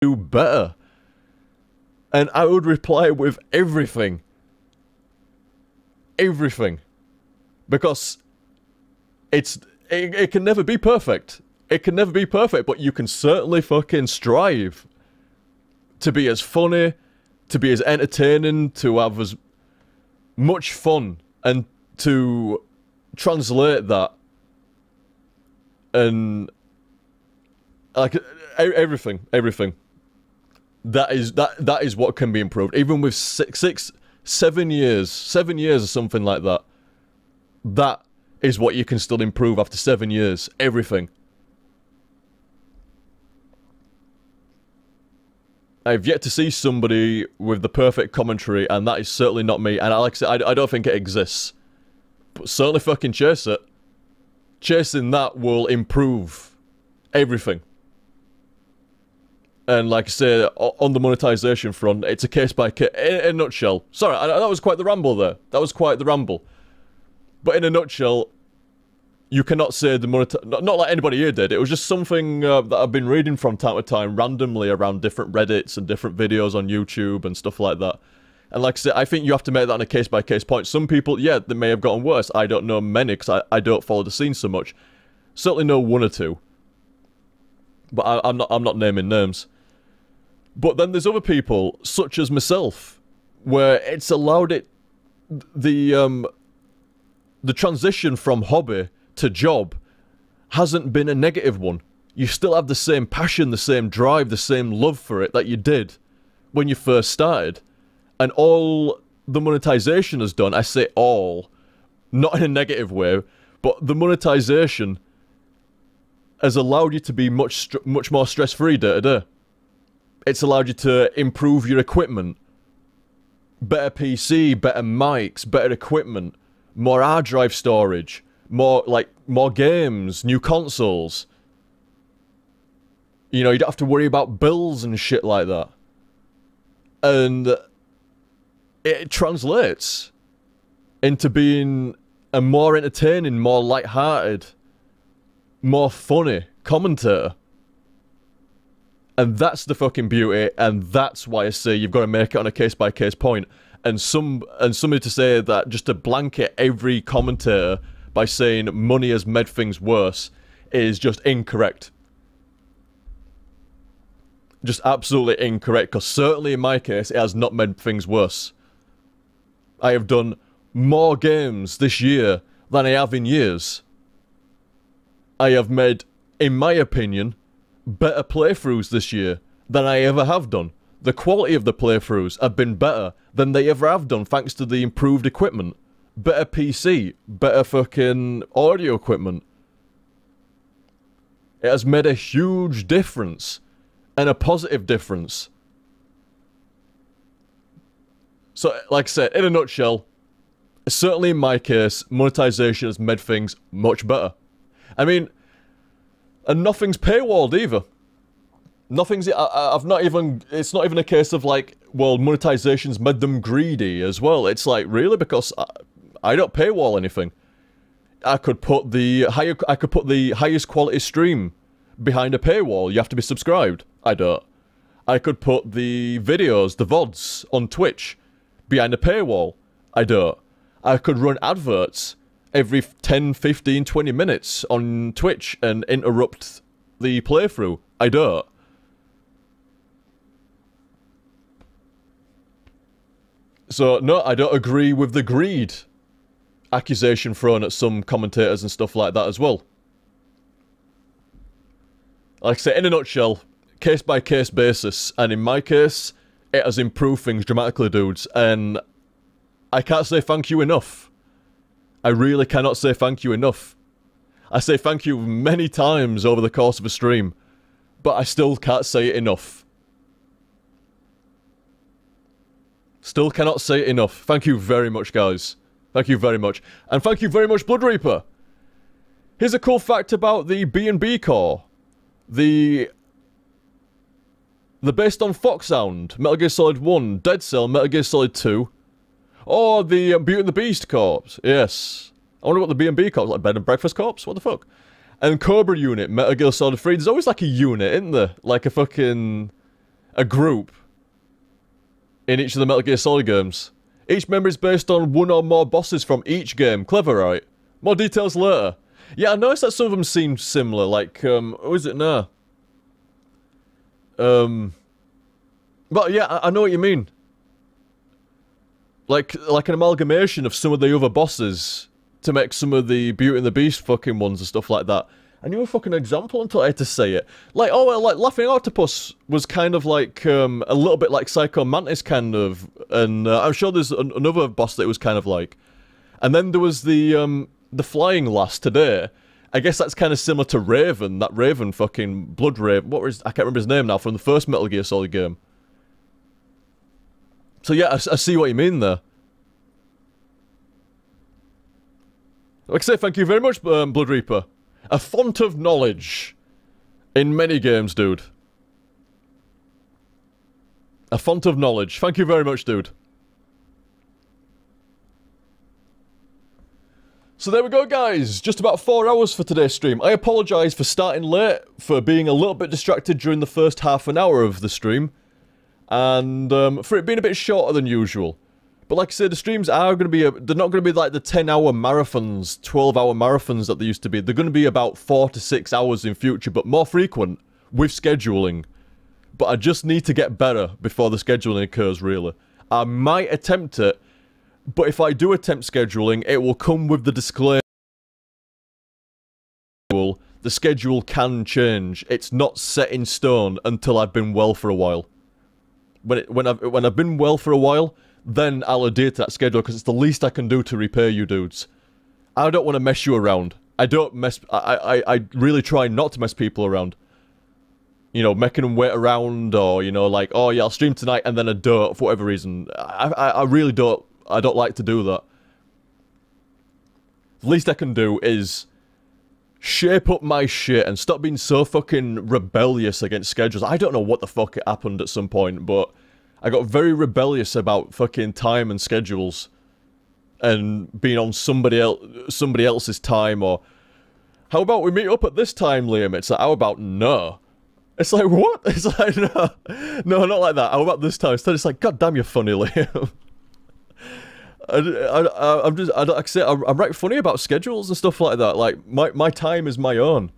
do better. And I would reply with everything. Everything. Because it can never be perfect. It can never be perfect, but you can certainly fucking strive to be as funny, to be as entertaining, to have as much fun, and to translate that. And like everything. That is what can be improved. Even with 7 years or something like that. That is what you can still improve after 7 years. Everything. I've yet to see somebody with the perfect commentary, and that is certainly not me. And like I said, I don't think it exists. But certainly fucking chase it. Chasing that will improve everything. And like I say, on the monetization front, it's a case by case. In a nutshell. Sorry, that was quite the ramble there. That was quite the ramble. But in a nutshell, you cannot say the not like anybody here did. It was just something that I've been reading from time to time, randomly around different Reddits and different videos on YouTube and stuff like that. And like I said, I think you have to make that on a case-by-case point. Some people, yeah, they may have gotten worse. I don't know many, because I don't follow the scene so much. Certainly know one or two. But I'm not naming names. But then there's other people, such as myself, where it's allowed it... The transition from hobby to job hasn't been a negative one. You still have the same passion, the same drive, the same love for it that you did when you first started. And all the monetization has done, I say all, not in a negative way, but the monetization has allowed you to be much more stress-free day to day. It's allowed you to improve your equipment. Better PC, better mics, better equipment, more hard drive storage, more games, new consoles. You know, you don't have to worry about bills and shit like that. And it translates into being a more entertaining, more light-hearted, more funny commentator. And that's the fucking beauty, and that's why I say you've got to make it on a case-by-case point. And somebody to say that just to blanket every commentator by saying money has made things worse is just incorrect. Just absolutely incorrect, because certainly in my case, it has not made things worse. I have done more games this year than I have in years. I have made, in my opinion, better playthroughs this year than I ever have done. The quality of the playthroughs have been better than they ever have done, thanks to the improved equipment. Better PC, better fucking audio equipment. It has made a huge difference, and a positive difference. So, like I said, in a nutshell, certainly in my case, monetization has made things much better. I mean, and nothing's paywalled either. Nothing's... I've not even... It's not even a case of like, well, monetization's made them greedy as well. It's like, really? Because I don't paywall anything. I could put the highest quality stream behind a paywall. You have to be subscribed. I don't. I could put the videos, the VODs, on Twitch behind a paywall. I don't. I could run adverts every 10, 15, 20 minutes on Twitch and interrupt the playthrough. I don't. So, no, I don't agree with the greed accusation thrown at some commentators and stuff like that as well. Like I say, in a nutshell, case-by-case basis, and in my case, it has improved things dramatically, dudes, and I can't say thank you enough. I really cannot say thank you enough. I say thank you many times over the course of a stream, but I still can't say it enough. Still cannot say it enough. Thank you very much, guys. Thank you very much. And thank you very much, Blood Reaper. Here's a cool fact about the B&B core. The based on Foxhound, Metal Gear Solid 1, Dead Cell, Metal Gear Solid 2, or the Beauty and the Beast corps. Yes. I wonder what the B&B corps, like Bed and Breakfast corps? What the fuck? And Cobra unit, Metal Gear Solid 3. There's always like a unit, isn't there? Like a fucking... a group in each of the Metal Gear Solid games. Each member is based on one or more bosses from each game. Clever, right? More details later. Yeah, I noticed that some of them seemed similar, like, who is it now? But yeah, I know what you mean. Like an amalgamation of some of the other bosses to make some of the Beauty and the Beast fucking ones and stuff like that. I knew a fucking example until I had to say it. Like, oh, well, like, Laughing Octopus was kind of like, a little bit like Psycho Mantis, kind of, and I'm sure there's another boss that it was kind of like. And then there was the Flying Lass today. I guess that's kind of similar to Raven, that Raven fucking Blood Raven. I can't remember his name now, from the first Metal Gear Solid game. So yeah, I see what you mean there. Like I say, thank you very much, Blood Reaper. A font of knowledge in many games, dude. A font of knowledge. Thank you very much, dude. So there we go, guys. Just about 4 hours for today's stream. I apologise for starting late, for being a little bit distracted during the first half an hour of the stream, and for it being a bit shorter than usual. But like I said, the streams are going to be, they're not going to be like the 10-hour marathons, 12-hour marathons that they used to be. They're going to be about 4 to 6 hours in future, but more frequent with scheduling. But I just need to get better before the scheduling occurs, really. I might attempt it, but if I do attempt scheduling, it will come with the disclaimer. The schedule can change. It's not set in stone until I've been well for a while. When I've been well for a while, then I'll adhere to that schedule, because it's the least I can do to repay you dudes. I don't want to mess you around. I don't mess... I really try not to mess people around. You know, making them wait around, or, you know, like, oh yeah, I'll stream tonight, and then I don't, for whatever reason. I really don't... I don't like to do that. The least I can do is shape up my shit and stop being so fucking rebellious against schedules. I don't know what the fuck happened at some point, but I got very rebellious about fucking time and schedules and being on somebody else's time, or how about we meet up at this time, Liam? It's like, how about no? It's like, what? It's like, no, not like that. How about this time? Instead, it's like, god damn, you're funny, Liam. I'm right funny about schedules and stuff like that. Like, my time is my own.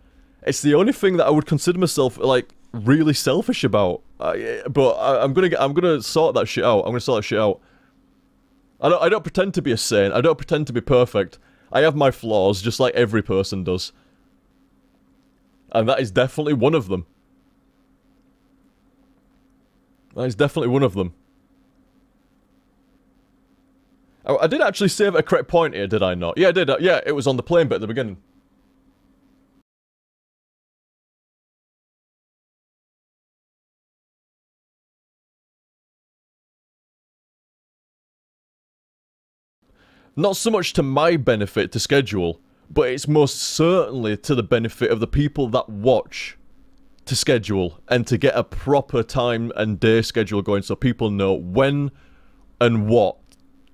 It's the only thing that I would consider myself, like, really selfish about. But I'm gonna sort that shit out. I'm gonna sort that shit out. I don't pretend to be a saint. I don't pretend to be perfect. I have my flaws, just like every person does. And that is definitely one of them. That is definitely one of them. I did actually save at a correct point here, did I not? Yeah, I did. Yeah, it was on the plane bit at the beginning. Not so much to my benefit to schedule, but it's most certainly to the benefit of the people that watch to schedule and to get a proper time and day schedule going, so people know when and what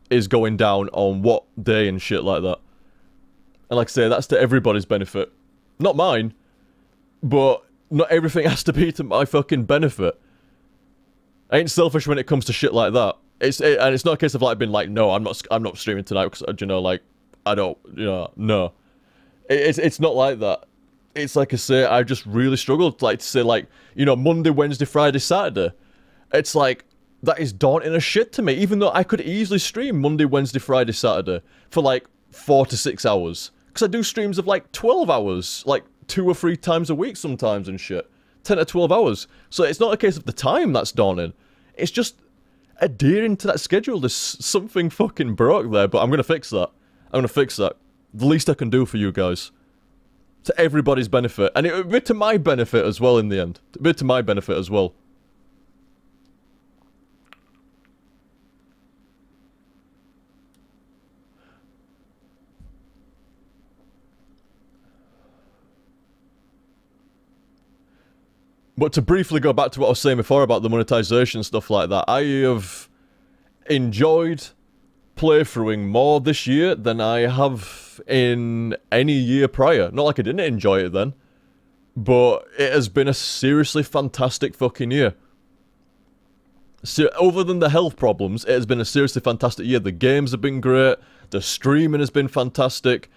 is going down on what day and shit like that. And like I say, that's to everybody's benefit. Not mine, but not everything has to be to my fucking benefit. I ain't selfish when it comes to shit like that. And it's not a case of like being like, no, I'm not streaming tonight because, you know, like, I don't, you know, no. It's not like that. It's like I say, I just really struggled like to say, like, you know, Monday, Wednesday, Friday, Saturday. It's like, that is daunting as shit to me, even though I could easily stream Monday, Wednesday, Friday, Saturday for like 4 to 6 hours. Because I do streams of like 12 hours, like 2 or 3 times a week sometimes and shit. 10 to 12 hours. So it's not a case of the time that's daunting. It's just adhering to that schedule. There's something fucking broke there, but I'm going to fix that. I'm going to fix that. The least I can do for you guys. To everybody's benefit. And it would be to my benefit as well in the end. It would be to my benefit as well. But to briefly go back to what I was saying before about the monetization and stuff like that, I have enjoyed playthroughing more this year than I have in any year prior. Not like I didn't enjoy it then, but it has been a seriously fantastic fucking year. Other than the health problems, it has been a seriously fantastic year. The games have been great. The streaming has been fantastic.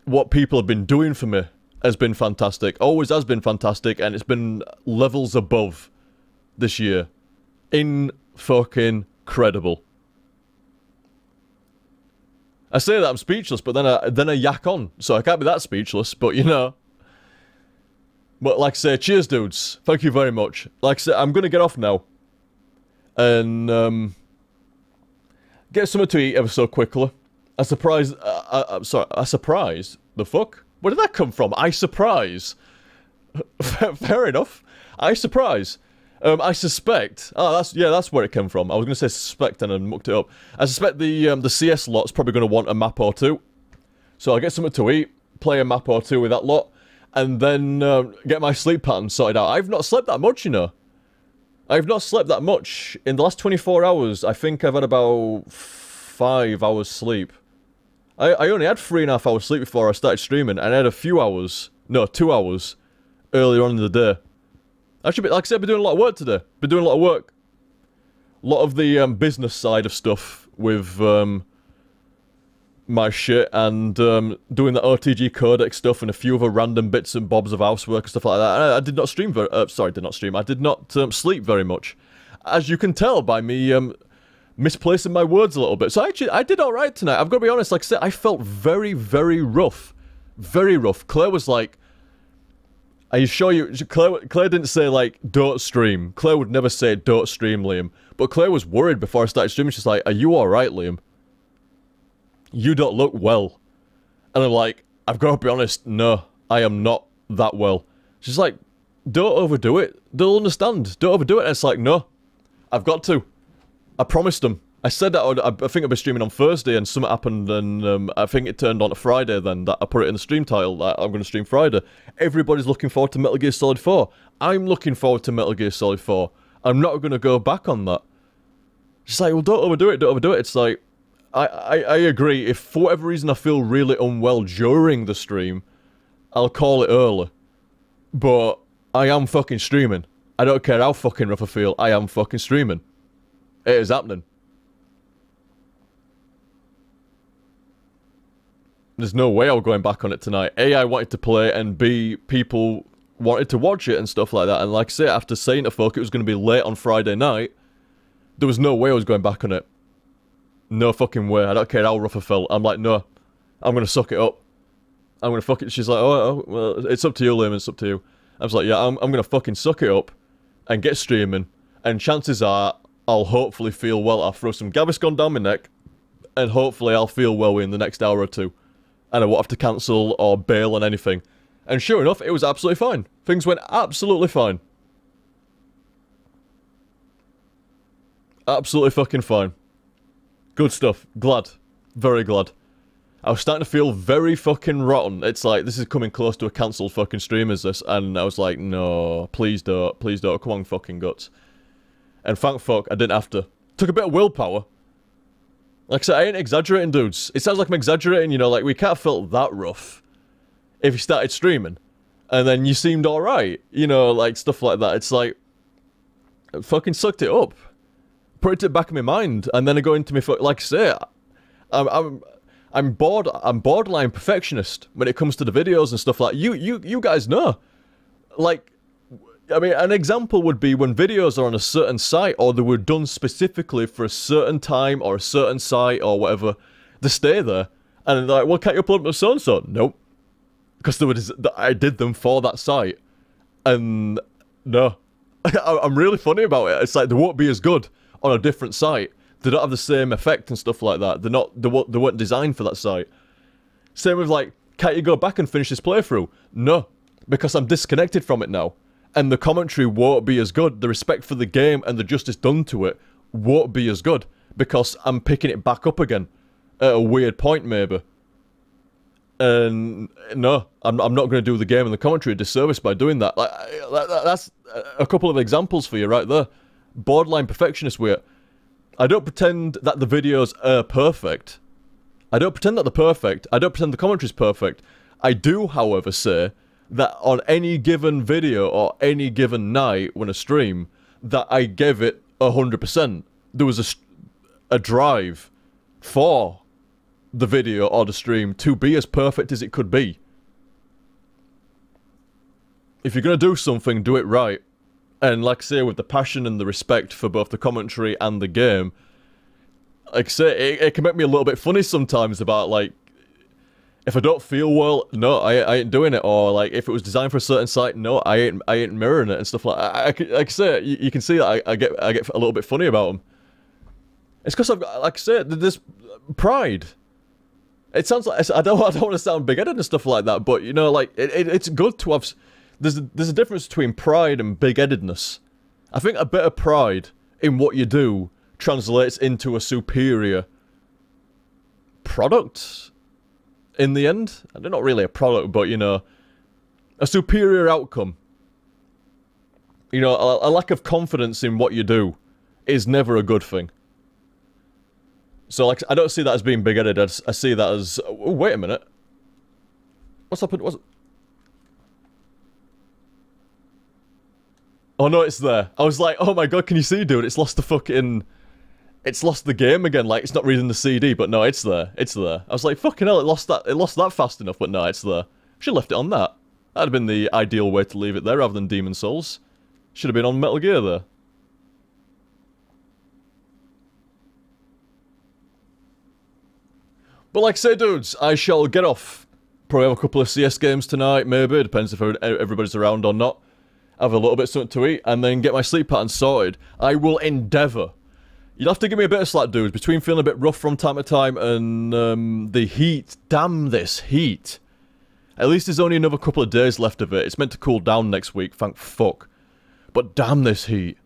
What people have been doing for me has been fantastic. Always has been fantastic, and it's been levels above this year. In-fucking-credible. I say that I'm speechless, but then I yak on, so I can't be that speechless, but you know. But like I say, cheers dudes, thank you very much. Like I say, I'm gonna get off now. And, get something to eat ever so quickly. I'm surprised, I surprise? The fuck? Where did that come from? I surprise? Fair enough. I surprise. I suspect... Oh, that's where it came from. I was going to say suspect and I mucked it up. I suspect the CS lot's probably going to want a map or two. So I'll get something to eat, play a map or two with that lot, and then get my sleep pattern sorted out. I've not slept that much, you know. I've not slept that much. In the last 24 hours, I think I've had about 5 hours sleep. I only had 3.5 hours sleep before I started streaming, and I had a few hours, no, 2 hours, earlier on in the day. Actually, like I said, I've been doing a lot of work today. Been doing a lot of work. A lot of the business side of stuff with my shit, and doing the OTG codec stuff, and a few other random bits and bobs of housework and stuff like that. I did not stream very, I did not sleep very much. As you can tell by me misplacing my words a little bit. So actually, I did alright tonight. I've got to be honest, like I said, I felt very, very rough. Very rough. Claire was like, are you sure you... Claire didn't say, like, don't stream. Claire would never say, don't stream, Liam. But Claire was worried before I started streaming. She's like, are you alright, Liam? You don't look well. And I'm like, I've got to be honest, no, I am not that well. She's like, don't overdo it. They'll understand. Don't overdo it. And it's like, no, I've got to. I promised them. I said that I think I'd be streaming on Thursday, and something happened, and I think it turned on to Friday then, that I put it in the stream title, that I'm going to stream Friday. Everybody's looking forward to Metal Gear Solid 4. I'm looking forward to Metal Gear Solid 4. I'm not going to go back on that. She's like, well, don't overdo it, don't overdo it. It's like, I agree. If for whatever reason I feel really unwell during the stream, I'll call it early. But I am fucking streaming. I don't care how fucking rough I feel, I am fucking streaming. It is happening. There's no way I'm going back on it tonight. A, I wanted to play, and B, people wanted to watch it and stuff like that. And like I say, after saying to folk it was going to be late on Friday night, there was no way I was going back on it. No fucking way. I don't care how rough I felt. I'm like, no, I'm going to suck it up. I'm going to fuck it. She's like, oh, well, it's up to you, Liam, it's up to you. I was like, yeah, I'm going to fucking suck it up and get streaming. And chances are, I'll hopefully feel well. I'll throw some Gaviscon down my neck, and hopefully I'll feel well in the next hour or two. And I won't have to cancel or bail on anything. And sure enough, it was absolutely fine. Things went absolutely fine. Absolutely fucking fine. Good stuff. Glad. Very glad. I was starting to feel very fucking rotten. It's like, this is coming close to a cancelled fucking stream, is this? And I was like, no, please don't. Please don't. Come on, fucking guts. And thank fuck, I didn't have to. Took a bit of willpower. Like I said, I ain't exaggerating, dudes. It sounds like I'm exaggerating, you know, like, we can't have felt that rough if you started streaming. And then you seemed alright, you know, like, stuff like that. It's like, I fucking sucked it up. Put it back in my mind, and then I go into my, like I say, I'm borderline perfectionist when it comes to the videos and stuff like that. You guys know. Like, I mean, an example would be when videos are on a certain site, or they were done specifically for a certain time, or a certain site, or whatever, they stay there. And they're like, well, can't you upload them to so-and-so? Nope. Because I did them for that site. And, no. I'm really funny about it. It's like, they won't be as good on a different site. They don't have the same effect and stuff like that. They weren't designed for that site. Same with, like, can't you go back and finish this playthrough? No. Because I'm disconnected from it now. And the commentary won't be as good. The respect for the game and the justice done to it won't be as good. Because I'm picking it back up again. At a weird point, maybe. And no, I'm not going to do the game and the commentary a disservice by doing that. Like, that's a couple of examples for you right there. Borderline perfectionist with it. I don't pretend that the videos are perfect. I don't pretend that they're perfect. I don't pretend the commentary's perfect. I do, however, say that on any given video or any given night when I stream, that I give it 100%. There was a drive for the video or the stream to be as perfect as it could be. If you're going to do something, do it right. And like I say, with the passion and the respect for both the commentary and the game, like I say, it can make me a little bit funny sometimes about, like, if I don't feel well, no, I ain't doing it. Or, like, if it was designed for a certain site, no, I ain't mirroring it and stuff like that. Like I say, you can see that I get a little bit funny about them. It's because I've got, like I say, this pride. It sounds like, I don't want to sound big-headed and stuff like that, but, you know, like, it's good to have... There's a difference between pride and big-headedness. I think a bit of pride in what you do translates into a superior product in the end. And not really a product, but, you know, a superior outcome. You know, a lack of confidence in what you do is never a good thing. So, like, I don't see that as being big-headed. I see that as... Oh, wait a minute. What's happened? Oh no, it's there. I was like, oh my god, can you see, dude? It's lost the fucking... It's lost the game again. Like, it's not reading the CD, but no, it's there. It's there. I was like, fucking hell, it lost that fast enough, but no, it's there. Should have left it on that. That'd have been the ideal way to leave it there rather than Demon Souls. Should have been on Metal Gear there. But like I say, dudes, I shall get off. Probably have a couple of CS games tonight, maybe. Depends if everybody's around or not. Have a little bit of something to eat, and then get my sleep pattern sorted. I will endeavour. You'll have to give me a bit of slack, dudes, between feeling a bit rough from time to time and the heat. Damn this heat. At least there's only another couple of days left of it. It's meant to cool down next week, thank fuck. But damn this heat.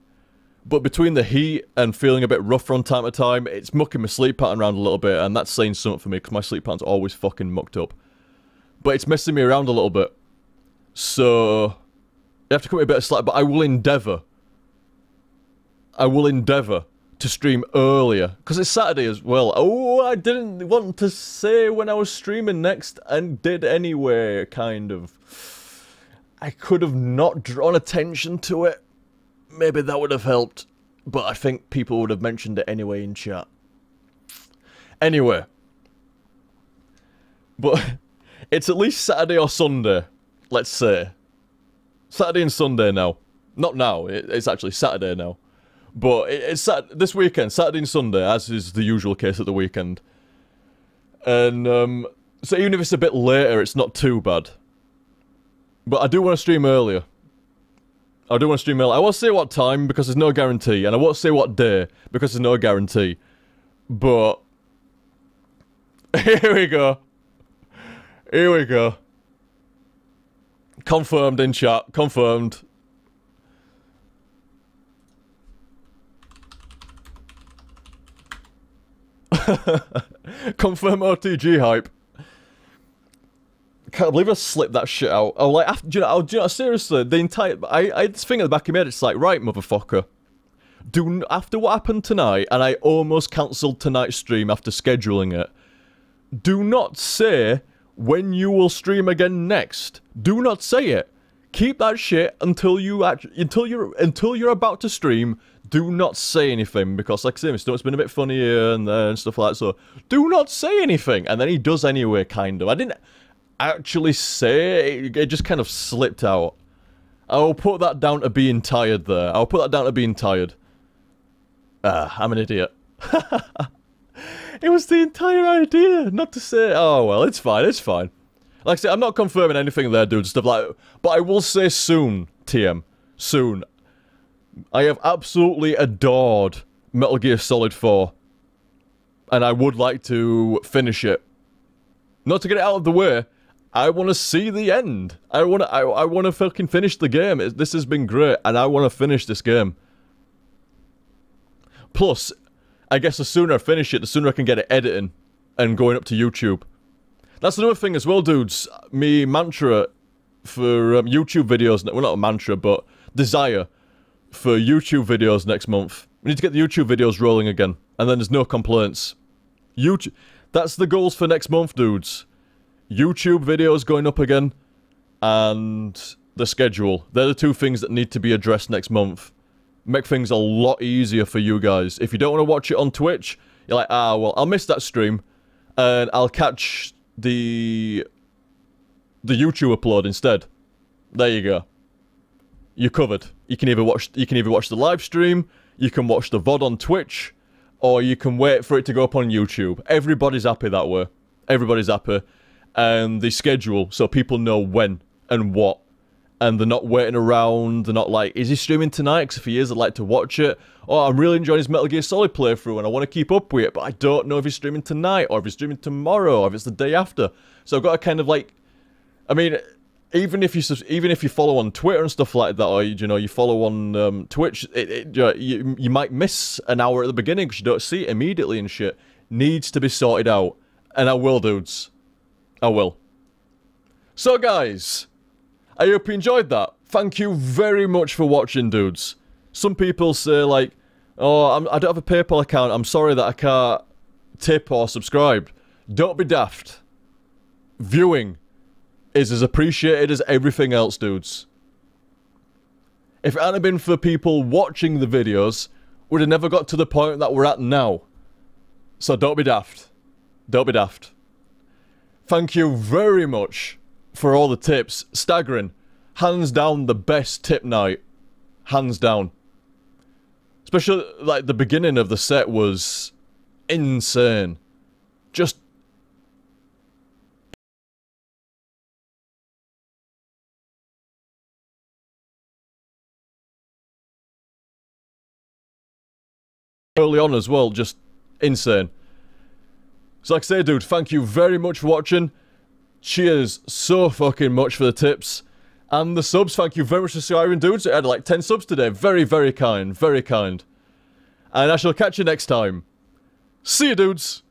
But between the heat and feeling a bit rough from time to time, it's mucking my sleep pattern around a little bit, and that's saying something for me, because my sleep pattern's always fucking mucked up. But it's messing me around a little bit. So... You have to cut me a bit of slack, but I will endeavour. I will endeavour to stream earlier. Because it's Saturday as well. Oh, I didn't want to say when I was streaming next, and did anyway, kind of. I could have not drawn attention to it. Maybe that would have helped. But I think people would have mentioned it anyway in chat. Anyway. But it's at least Saturday or Sunday, let's say. Saturday and Sunday now. Not now, it's actually Saturday now. But it's this weekend, Saturday and Sunday, as is the usual case at the weekend. And, so even if it's a bit later, it's not too bad. But I do want to stream earlier. I do want to stream earlier. I won't say what time, because there's no guarantee. And I won't say what day, because there's no guarantee. But... Here we go. Here we go. Confirmed in chat. Confirmed. Confirm OTG hype. Can't believe I slipped that shit out. Oh, like, after, do you know, seriously, the entire... I had this thing in the back of my head, it's like, right, motherfucker. After what happened tonight, and I almost cancelled tonight's stream after scheduling it, do not say when you will stream again next. Do not say it. Keep that shit until you're about to stream. Do not say anything, because like I say, it's been a bit funny here and there and stuff like that, so do not say anything. And then he does anyway, kind of. I didn't actually say it, it just kind of slipped out. I'll put that down to being tired there. I'll put that down to being tired. I'm an idiot. It was the entire idea, not to say, oh well, it's fine, it's fine. Like I said, I'm not confirming anything there, dude, stuff like that. But I will say soon, TM, soon. I have absolutely adored Metal Gear Solid 4. And I would like to finish it. Not to get it out of the way, I want to see the end. I want to fucking finish the game. This has been great, and I want to finish this game. Plus, I guess the sooner I finish it, the sooner I can get it editing and going up to YouTube. That's another thing as well, dudes. Me mantra for YouTube videos, well, not a mantra, but desire for YouTube videos next month. We need to get the YouTube videos rolling again, and then there's no complaints. YouTube, that's the goals for next month, dudes. YouTube videos going up again, and the schedule. They're the two things that need to be addressed next month. make things a lot easier for you guys. If you don't want to watch it on Twitch, you're like, ah, well, I'll miss that stream, and I'll catch the YouTube upload instead. There you go. You're covered. You can either watch the live stream, you can watch the VOD on Twitch, or you can wait for it to go up on YouTube. Everybody's happy that way. Everybody's happy. And they schedule so people know when and what. And they're not waiting around. They're not like, is he streaming tonight? Because if he is, I'd like to watch it. Oh, I'm really enjoying his Metal Gear Solid playthrough and I want to keep up with it, but I don't know if he's streaming tonight or if he's streaming tomorrow or if it's the day after. So I've got to kind of like, I mean, even if you follow on Twitter and stuff like that, or you follow on Twitch, you might miss an hour at the beginning because you don't see it immediately and shit. Needs to be sorted out, and I will, dudes. I will. So, guys, I hope you enjoyed that. Thank you very much for watching, dudes. Some people say like, "Oh, I don't have a PayPal account. I'm sorry that I can't tip or subscribe." Don't be daft. Viewing is as appreciated as everything else, dudes. If it hadn't been for people watching the videos, we'd have never got to the point that we're at now. So don't be daft. Don't be daft. Thank you very much for all the tips. Staggering. Hands down the best tip night. Hands down. Especially, like, the beginning of the set was insane. Just early on as well, just insane. So like I say, dude, thank you very much for watching. Cheers so fucking much for the tips. And the subs, thank you very much for subscribing, dudes. I had like 10 subs today. Very, very kind. Very kind. And I shall catch you next time. See you, dudes.